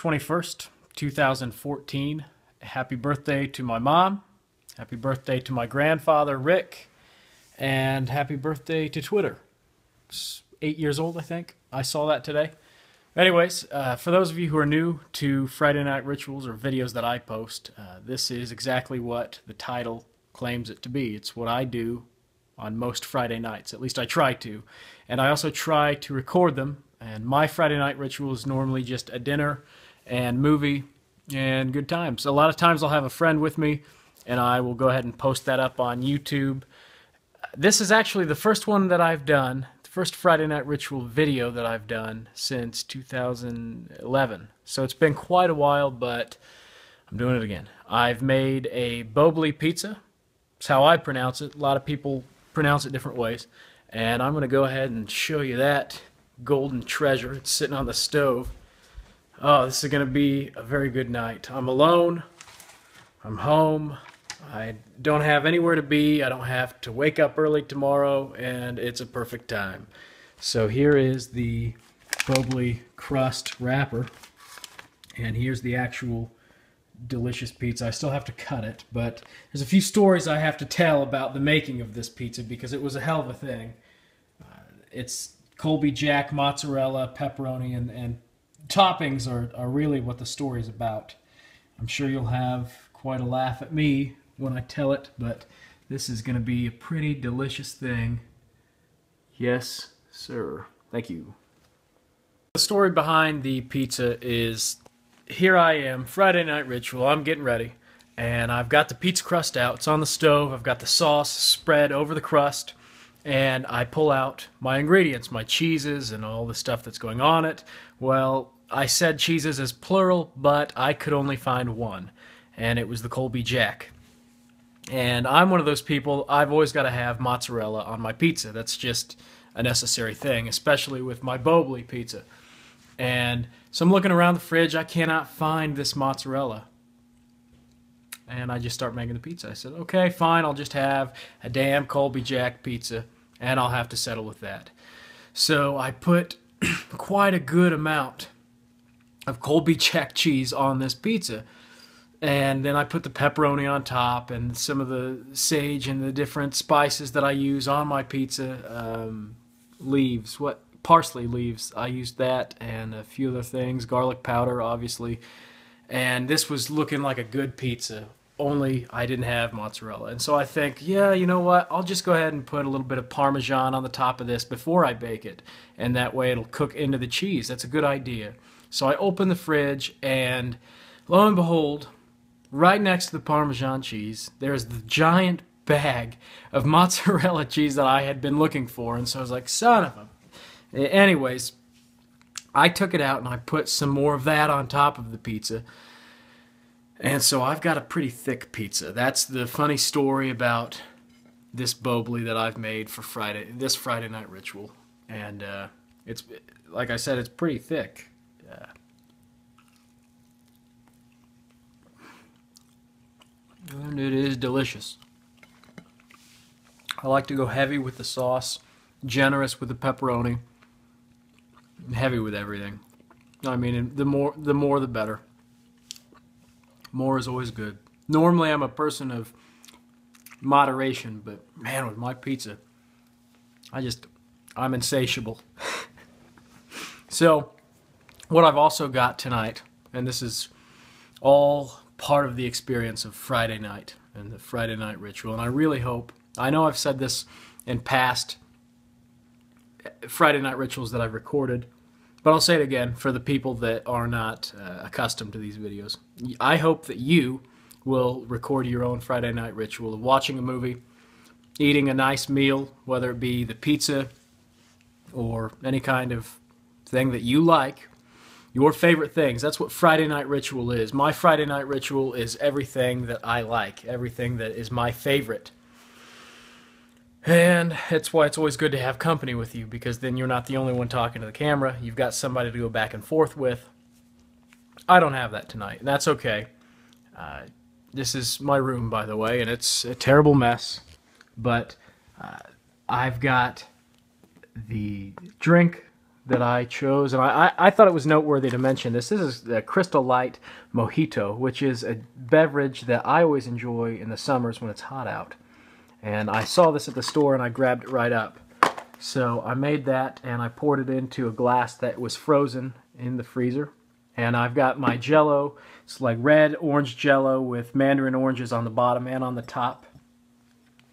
March 21st, 2014. Happy birthday to my mom. Happy birthday to my grandfather, Rick. And happy birthday to Twitter. It's 8 years old, I think. I saw that today. Anyways, for those of you who are new to Friday Night Rituals or videos that I post, this is exactly what the title claims it to be. It's what I do on most Friday nights. At least I try to. And I also try to record them. And my Friday night ritual is normally just a dinner and movie and good times. A lot of times I'll have a friend with me and I will go ahead and post that up on YouTube. This is actually the first one that I've done, the first Friday night ritual video that I've done since 2011. So it's been quite a while, but I'm doing it again. I've made a Bobli pizza. That's how I pronounce it. A lot of people pronounce it different ways. And I'm going to go ahead and show you that golden treasure. It's sitting on the stove. Oh, this is going to be a very good night. I'm alone. I'm home. I don't have anywhere to be. I don't have to wake up early tomorrow, and it's a perfect time. So here is the Bobli crust wrapper, and here's the actual delicious pizza. I still have to cut it, but there's a few stories I have to tell about the making of this pizza because it was a hell of a thing. It's Colby Jack, mozzarella, pepperoni, and toppings are really what the story's about. I'm sure you'll have quite a laugh at me when I tell it, but this is going to be a pretty delicious thing. Yes, sir. Thank you. The story behind the pizza is, here I am, Friday night ritual, I'm getting ready, and I've got the pizza crust out. It's on the stove. I've got the sauce spread over the crust. And I pull out my ingredients, my cheeses and all the stuff that's going on it. Well, I said cheeses as plural, but I could only find one, and it was the Colby Jack. And I'm one of those people, I've always got to have mozzarella on my pizza. That's just a necessary thing, especially with my Bobli pizza. And so I'm looking around the fridge, I cannot find this mozzarella. And I just start making the pizza. I said, okay, fine, I'll just have a damn Colby Jack pizza, and I'll have to settle with that. So I put quite a good amount of Colby Jack cheese on this pizza. And then I put the pepperoni on top and some of the sage and the different spices that I use on my pizza. Parsley leaves. I used that and a few other things. Garlic powder, obviously. And this was looking like a good pizza, only I didn't have mozzarella. And so I think, yeah, you know what, I'll just go ahead and put a little bit of Parmesan on the top of this before I bake it, and that way it'll cook into the cheese. That's a good idea. So I open the fridge, and lo and behold, right next to the Parmesan cheese, there's the giant bag of mozzarella cheese that I had been looking for, and so I was like, son of a... Anyways, I took it out and I put some more of that on top of the pizza. And so I've got a pretty thick pizza. That's the funny story about this Bobli that I've made for this Friday night ritual. And it's, like I said, it's pretty thick. And it is delicious. I like to go heavy with the sauce, generous with the pepperoni, heavy with everything. I mean, the more the better. More is always good. Normally I'm a person of moderation, but man, with my pizza, I'm insatiable. So, what I've also got tonight, and this is all part of the experience of Friday night and the Friday night ritual, and I really hope, I know I've said this in past Friday night rituals that I've recorded, but I'll say it again for the people that are not accustomed to these videos. I hope that you will record your own Friday night ritual of watching a movie, eating a nice meal, whether it be the pizza or any kind of thing that you like, your favorite things. That's what Friday night ritual is. My Friday night ritual is everything that I like, everything that is my favorite. And that's why it's always good to have company with you, because then you're not the only one talking to the camera. You've got somebody to go back and forth with. I don't have that tonight, and that's okay. This is my room, by the way, and it's a terrible mess. But I've got the drink, that I chose, and I thought it was noteworthy to mention this. This is the Crystal Light Mojito, which is a beverage that I always enjoy in the summers when it's hot out. And I saw this at the store and I grabbed it right up. So I made that and I poured it into a glass that was frozen in the freezer. And I've got my Jello. It's like red orange Jello with mandarin oranges on the bottom and on the top.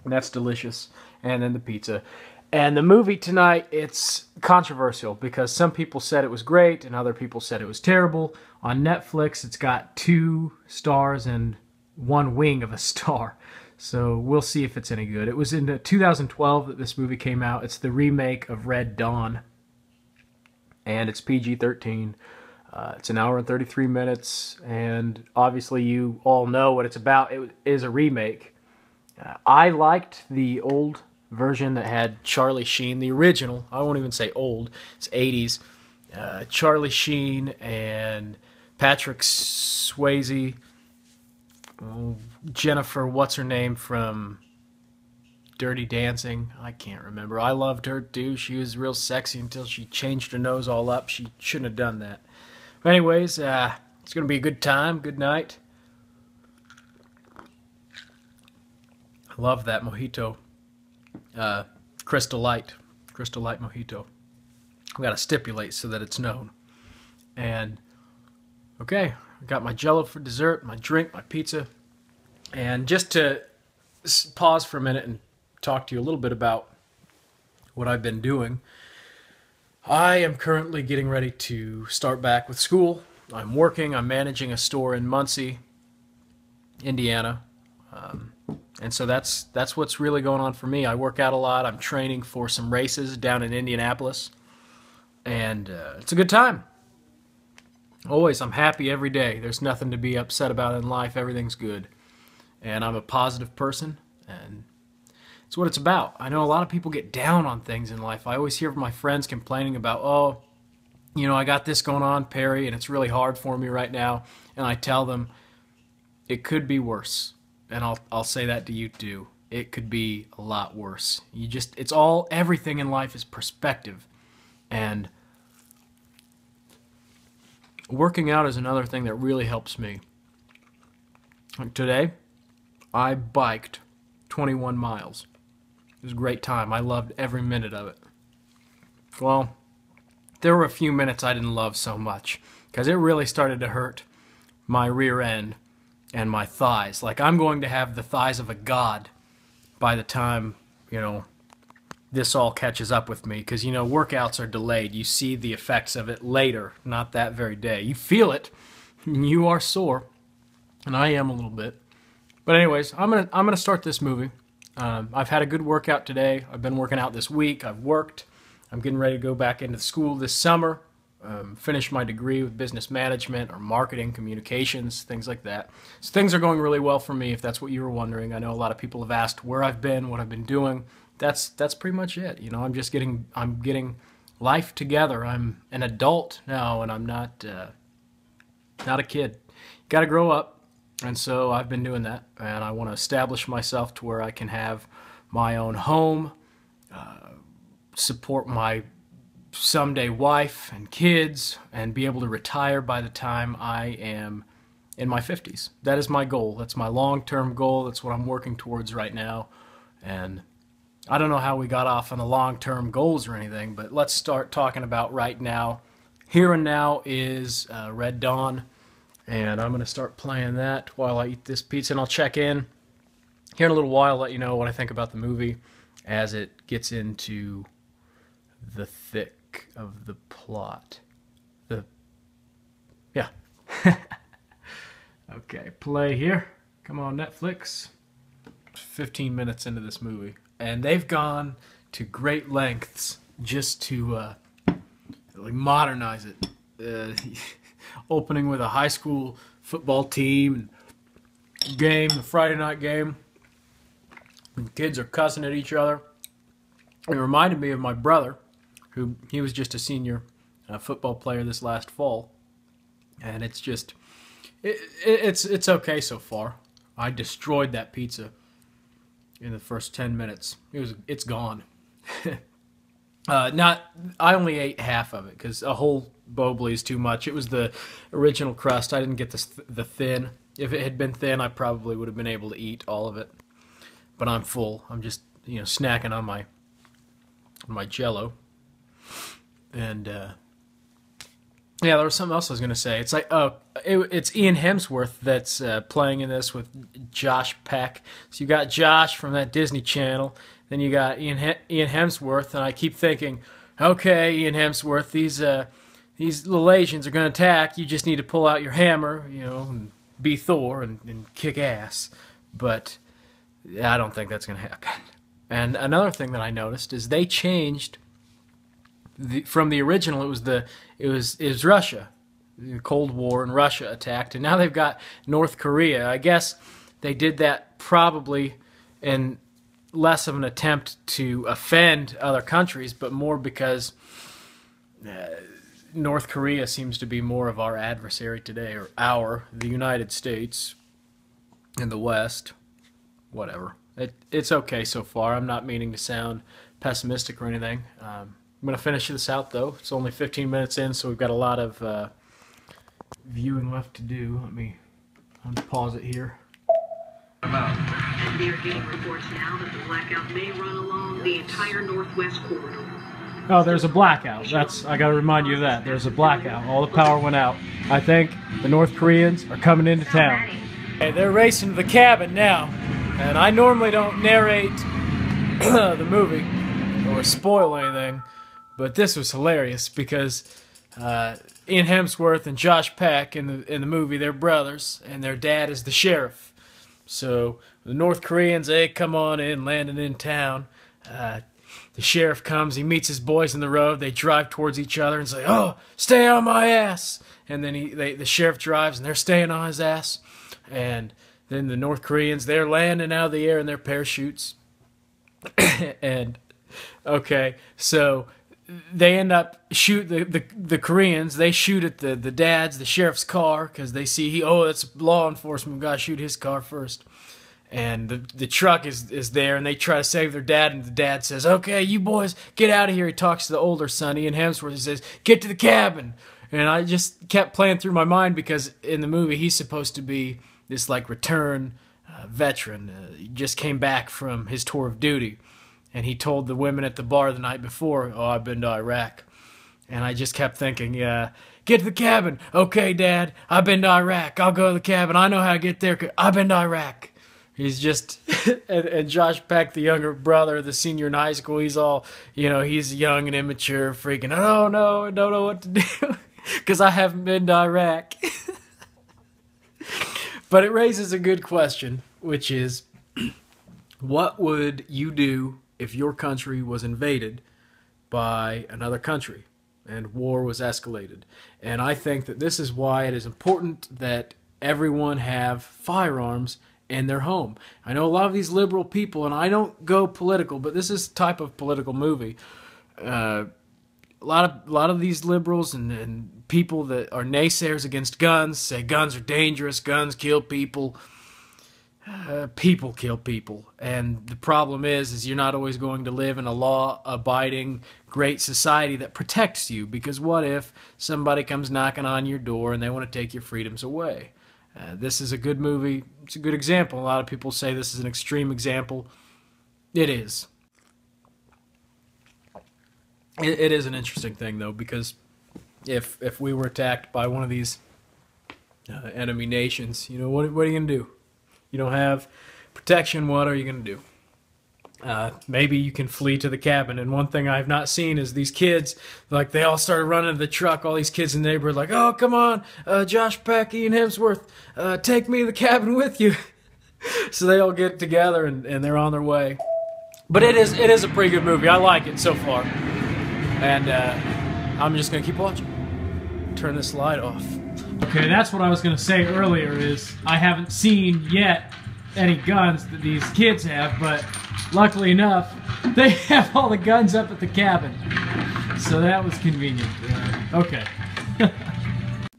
And that's delicious. And then the pizza. And the movie tonight, it's controversial because some people said it was great and other people said it was terrible. On Netflix, it's got 2 stars and 1 wing of a star. So we'll see if it's any good. It was in 2012 that this movie came out. It's the remake of Red Dawn. And it's PG-13. It's an hour and 33 minutes. And obviously you all know what it's about. It is a remake. I liked the old version that had Charlie Sheen, the original. I won't even say old. It's 80s. Charlie Sheen and Patrick Swayze. Jennifer, what's her name from Dirty Dancing? I can't remember. I loved her too. She was real sexy until she changed her nose all up. She shouldn't have done that. But anyways, it's going to be a good time, good night. I love that mojito. Crystal Light Mojito. I've got to stipulate so that it's known. And, okay, I got my Jello for dessert, my drink, my pizza. And just to pause for a minute and talk to you a little bit about what I've been doing. I am currently getting ready to start back with school. I'm working, I'm managing a store in Muncie, Indiana. And so that's what's really going on for me. I work out a lot. I'm training for some races down in Indianapolis. And it's a good time. Always, I'm happy every day. There's nothing to be upset about in life. Everything's good. And I'm a positive person. And it's what it's about. I know a lot of people get down on things in life. I always hear from my friends complaining about, oh, you know, I got this going on, Perry, and it's really hard for me right now. And I tell them, it could be worse. And I'll say that to you too. It could be a lot worse. Everything in life is perspective. And working out is another thing that really helps me. Like today, I biked 21 miles. It was a great time. I loved every minute of it. Well, there were a few minutes I didn't love so much because it really started to hurt my rear end and my thighs. Like I'm going to have the thighs of a god by the time, you know, this all catches up with me. Because, you know, workouts are delayed. You see the effects of it later, not that very day. You feel it. You are sore. And I am a little bit. But anyways, I'm gonna start this movie. I've had a good workout today. I've been working out this week. I've worked. I'm getting ready to go back into school this summer. Finish my degree with business management or marketing, communications, things like that. So things are going really well for me, if that's what you were wondering. I know a lot of people have asked where I've been, what I've been doing. That's pretty much it. You know, I'm getting life together. I'm an adult now, and I'm not a kid. Got to grow up, and so I've been doing that. And I want to establish myself to where I can have my own home, support my someday wife and kids, and be able to retire by the time I am in my 50s. That is my goal. That's my long-term goal. That's what I'm working towards right now. And I don't know how we got off on the long-term goals or anything, but let's start talking about right now. Here and Now is Red Dawn, and I'm going to start playing that while I eat this pizza, and I'll check in here in a little while, let you know what I think about the movie as it gets into the thick of the plot. Yeah. Okay, play here. Come on, Netflix. 15 minutes into this movie, and they've gone to great lengths just to like modernize it. Opening with a high school football team game, the Friday night game, and kids are cussing at each other. It reminded me of my brother, who he was just a senior football player this last fall, and it's just it's okay so far. I destroyed that pizza in the first 10 minutes. It's gone. Not, I only ate half of it because a whole Bobley is too much. It was the original crust. I didn't get the thin. If it had been thin, I probably would have been able to eat all of it. But I'm full. I'm just snacking on my Jello. And yeah, there was something else I was gonna say. It's like it's Ian Hemsworth that's playing in this with Josh Peck. So you got Josh from that Disney Channel. Then you got Ian Hemsworth, and I keep thinking, okay, Ian Hemsworth, these little Asians are going to attack. You just need to pull out your hammer, and be Thor and kick ass. But I don't think that's going to happen. And another thing that I noticed is they changed from the original. It was Russia, the Cold War, and Russia attacked, and now they've got North Korea. I guess they did that probably in less of an attempt to offend other countries, but more because North Korea seems to be more of our adversary today, or the United States and the West. Whatever. It's okay so far. I'm not meaning to sound pessimistic or anything. I'm going to finish this out, though. It's only 15 minutes in, so we've got a lot of viewing left to do. Let me unpause it here. And they're getting reports now that the blackout may run along the entire northwest corridor. Oh, there's a blackout. I got to remind you of that. There's a blackout. All the power went out. I think the North Koreans are coming into town. Hey, they're racing to the cabin now. And I normally don't narrate the movie or spoil anything, but this was hilarious because Ian Hemsworth and Josh Peck in the movie, they're brothers, and their dad is the sheriff. So the North Koreans, they come on in, landing in town. The sheriff comes, he meets his boys in the road, they drive towards each other and say, "Oh, stay on my ass!" And then the sheriff drives and they're staying on his ass. And then the North Koreans, they're landing out of the air in their parachutes. And, okay, so they end up the Koreans, they shoot at the sheriff's car, because they see, that's law enforcement, we've got to shoot his car first. And the truck is there, and they try to save their dad, and the dad says, "Okay, you boys, get out of here." He talks to the older son, Ian Hemsworth, he says, "Get to the cabin." And I just kept playing through my mind, because in the movie, he's supposed to be this, return veteran. He just came back from his tour of duty. And he told the women at the bar the night before, "Oh, I've been to Iraq." And I just kept thinking, "Yeah, get to the cabin." "Okay, Dad, I've been to Iraq. I'll go to the cabin. I know how to get there. I've been to Iraq." He's just, and Josh Peck, the younger brother, the senior in high school, he's all, he's young and immature, freaking, "Oh, no, I don't know what to do, because I haven't been to Iraq." But it raises a good question, which is, what would you do if your country was invaded by another country and war was escalated? And I think that this is why it is important that everyone have firearms in their home. I know a lot of these liberal people, and I don't go political, but this is a type of political movie. A lot of these liberals and people that are naysayers against guns say guns are dangerous, guns kill people. People kill people, and the problem is you're not always going to live in a law-abiding, great society that protects you, because what if somebody comes knocking on your door and they want to take your freedoms away? This is a good movie. It's a good example. A lot of people say this is an extreme example. It is. It is an interesting thing, though, because if we were attacked by one of these enemy nations, what are you going to do? You don't have protection, what are you going to do? Maybe you can flee to the cabin. And one thing I've not seen is these kids, they all started running to the truck. All these kids in the neighborhood, "Oh, come on, Josh Peck, Ian Hemsworth, take me to the cabin with you." So they all get together and they're on their way. But it is a pretty good movie. I like it so far. And I'm just going to keep watching. Turn this light off. Okay, that's what I was going to say earlier, is I haven't seen yet any guns that these kids have, but luckily enough, they have all the guns up at the cabin. So that was convenient. Okay.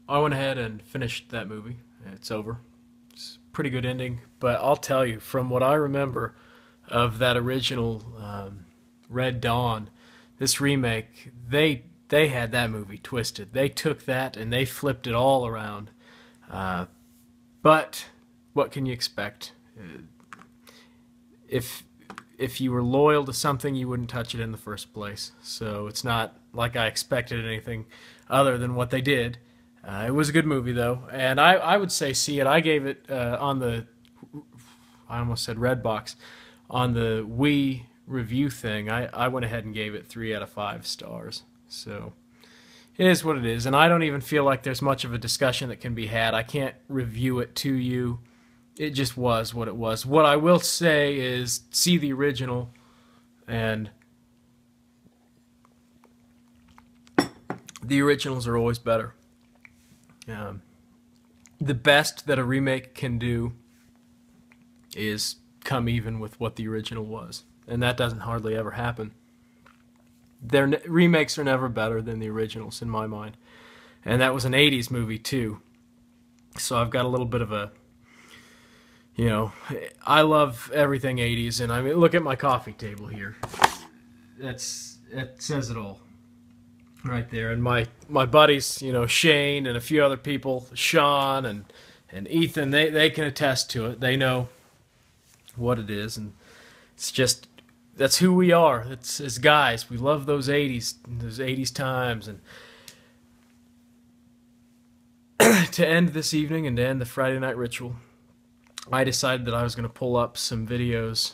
I went ahead and finished that movie. It's over. It's a pretty good ending, but I'll tell you, from what I remember of that original Red Dawn, this remake, they had that movie twisted. They took that and they flipped it all around. But what can you expect? If you were loyal to something, you wouldn't touch it in the first place. So it's not like I expected anything other than what they did. It was a good movie, though, and I would say see it. I gave it on the, I almost said Redbox, on the Wii review thing. I went ahead and gave it 3 out of 5 stars. So it is what it is, and I don't even feel like there's much of a discussion that can be had. I can't review it to you. It just was what it was. What I will say is see the original, and the originals are always better. The best that a remake can do is come even with what the original was, and that doesn't hardly ever happen. Remakes are never better than the originals in my mind, and that was an 80s movie too, so I've got a little bit of a, you know, I love everything 80s, and I mean, look at my coffee table here. That says it all right there. And my buddies, you know, Shane and a few other people, Sean and Ethan, they can attest to it. They know what it is, and it's just, that's who we are. It's as guys, we love those 80s times. And to end this evening and to end the Friday night ritual, I decided that I was going to pull up some videos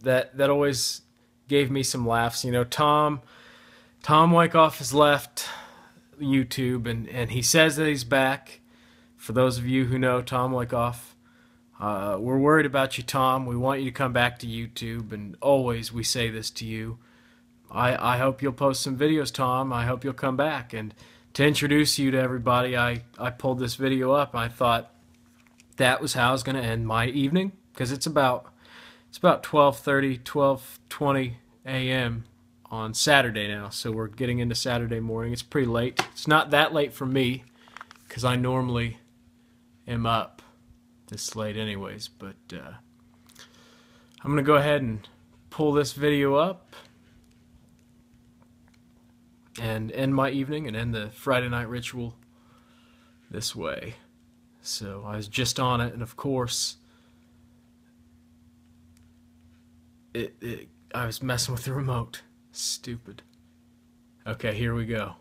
that always gave me some laughs. You know, Tom Wyckoff has left YouTube, and he says that he's back. For those of you who know Tom Wyckoff, we're worried about you, Tom. We want you to come back to YouTube, and always we say this to you. I hope you'll post some videos, Tom. I hope you'll come back. And to introduce you to everybody, I pulled this video up, and I thought that was how I was going to end my evening, because it's about 12:30, 12:20 a.m. on Saturday now, so we're getting into Saturday morning. It's pretty late. It's not that late for me, because I normally am up this late anyways, but I'm going to go ahead and pull this video up and end my evening and end the Friday night ritual this way. So I was just on it, and of course I was messing with the remote. Stupid. Okay, here we go.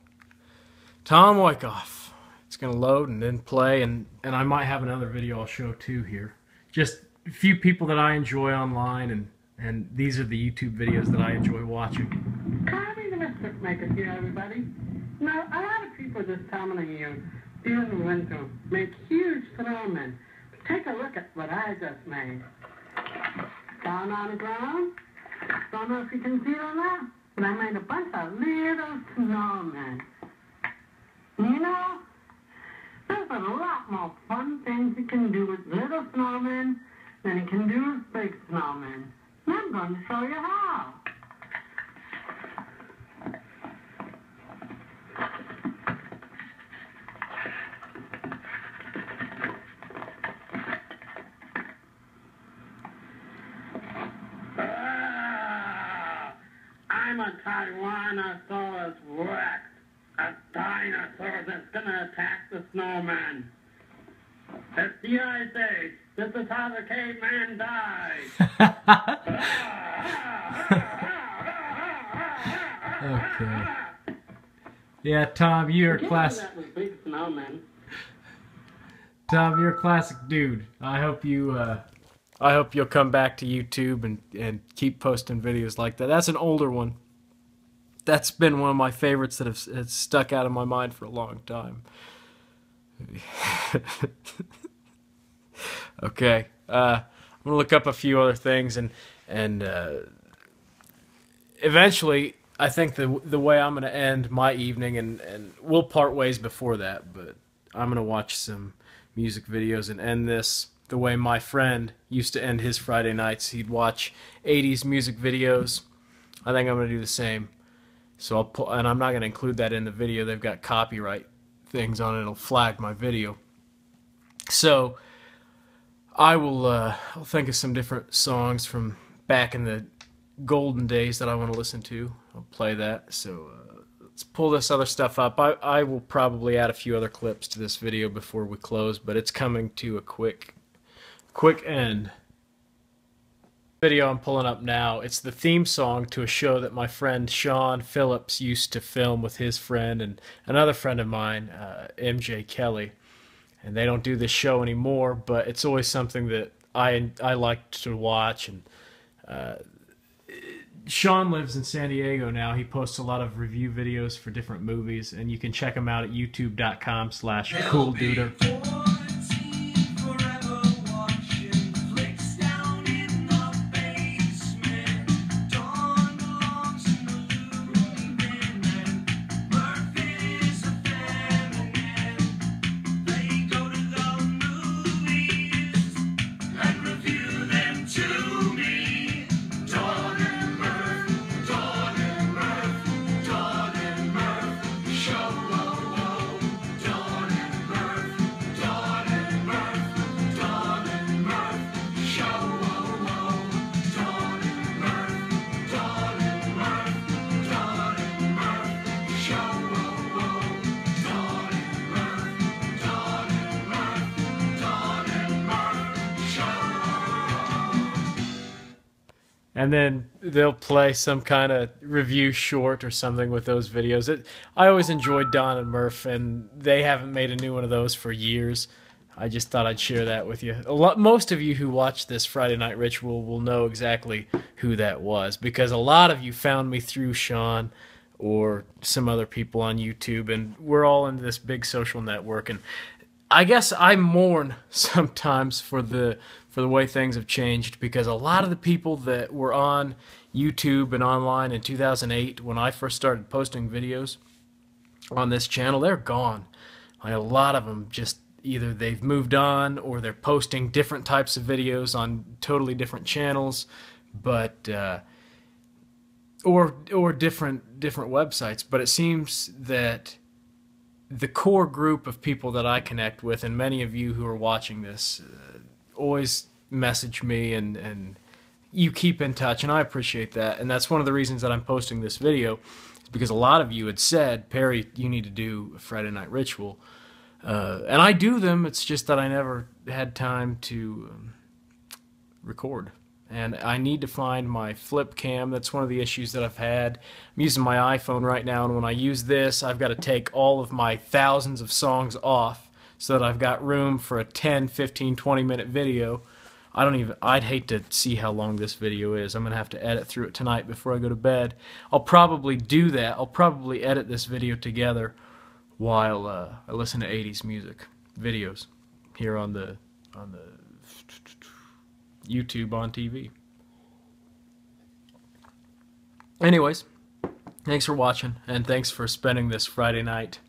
Tom Wyckoff. It's going to load and then play, and I might have another video I'll show too here. Just a few people that I enjoy online, and these are the YouTube videos that I enjoy watching. Howdy, the Mischief Maker here, everybody. Now, a lot of people this time of the year feel the winter make huge snowmen. Take a look at what I just made. Down on the ground. Don't know if you can see it or not, but I made a bunch of little snowmen. You know, there's a lot more fun things you can do with little snowmen than you can do with big snowmen. And I'm going to show you how. I'm a Tyrannosaurus Rex, a dinosaur that's gonna attack the snowman. It's the Ice Age. This is how the caveman died. Okay. Yeah, Tom, you're a classic. That was big snowman. Tom, you're a classic dude. I hope you'll come back to YouTube and keep posting videos like that. That's an older one. That's been one of my favorites that has stuck out of my mind for a long time. Okay, I'm gonna look up a few other things, and eventually, I think the way I'm gonna end my evening, and we'll part ways before that, but I'm gonna watch some music videos and end this the way my friend used to end his Friday nights. He'd watch 80s music videos. I think I'm gonna do the same. So and I'm not going to include that in the video. They've got copyright things on it. It'll flag my video. So I'll think of some different songs from back in the golden days that I want to listen to. I'll play that. So let's pull this other stuff up. I will probably add a few other clips to this video before we close, but it's coming to a quick end. Video I'm pulling up now, it's the theme song to a show that my friend Sean Phillips used to film with his friend and another friend of mine, MJ Kelly. And they don't do this show anymore, but it's always something that I like to watch. And Sean lives in San Diego now. He posts a lot of review videos for different movies, and you can check him out at youtube.com/coolduder. And then they'll play some kind of review short or something with those videos. I always enjoyed Don and Murph, and they haven't made a new one of those for years. I just thought I'd share that with you. Most of you who watch this Friday Night Ritual will know exactly who that was, because a lot of you found me through Sean or some other people on YouTube, and we're all in this big social network. And I guess I mourn sometimes for the way things have changed, because a lot of the people that were on YouTube and online in 2008 when I first started posting videos on this channel, they're gone. Like, a lot of them just either they've moved on or they're posting different types of videos on totally different channels, but or different websites. But it seems that the core group of people that I connect with, and many of you who are watching this, always message me and you keep in touch, and I appreciate that. And that's one of the reasons that I'm posting this video, is because a lot of you had said, Perry, you need to do a Friday Night Ritual. And I do them, it's just that I never had time to record. And I need to find my flip cam. That's one of the issues that I've had. I'm using my iPhone right now, and when I use this, I've got to take all of my thousands of songs off so that I've got room for a 10, 15, 20-minute video. I'd hate to see how long this video is. I'm going to have to edit through it tonight before I go to bed. I'll probably do that. I'll probably edit this video together while I listen to 80s music videos here on the YouTube on TV. Anyways, thanks for watching, and thanks for spending this Friday night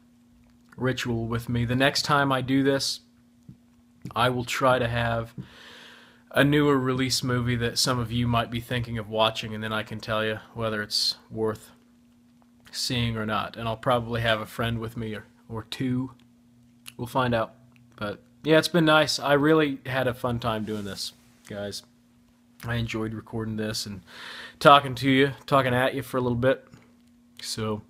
ritual with me. The next time I do this, I will try to have a newer release movie that some of you might be thinking of watching, and then I can tell you whether it's worth seeing or not. And I'll probably have a friend with me or two. We'll find out. But yeah, it's been nice. I really had a fun time doing this, guys. I enjoyed recording this and talking at you for a little bit. So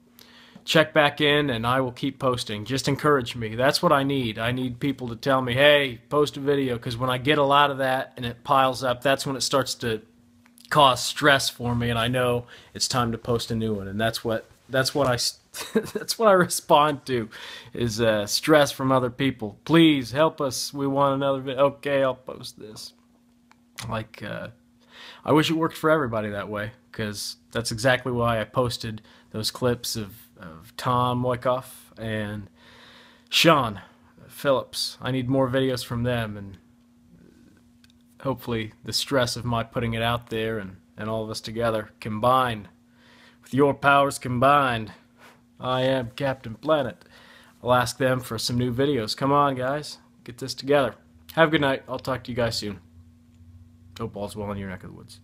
check back in, and I will keep posting. Just encourage me. That's what I need. I need people to tell me, hey, post a video, because when I get a lot of that and it piles up, that's when it starts to cause stress for me, and I know it's time to post a new one. And that's what I that's what I respond to, is stress from other people. Please help us. We want another video. Okay, I'll post this. Like, I wish it worked for everybody that way, because that's exactly why I posted those clips of Tom Wyckoff and Sean Phillips. I need more videos from them, and hopefully the stress of my putting it out there and all of us together combined, with your powers combined, I am Captain Planet. I'll ask them for some new videos. Come on, guys, get this together. Have a good night. I'll talk to you guys soon. Hope all's well in your neck of the woods.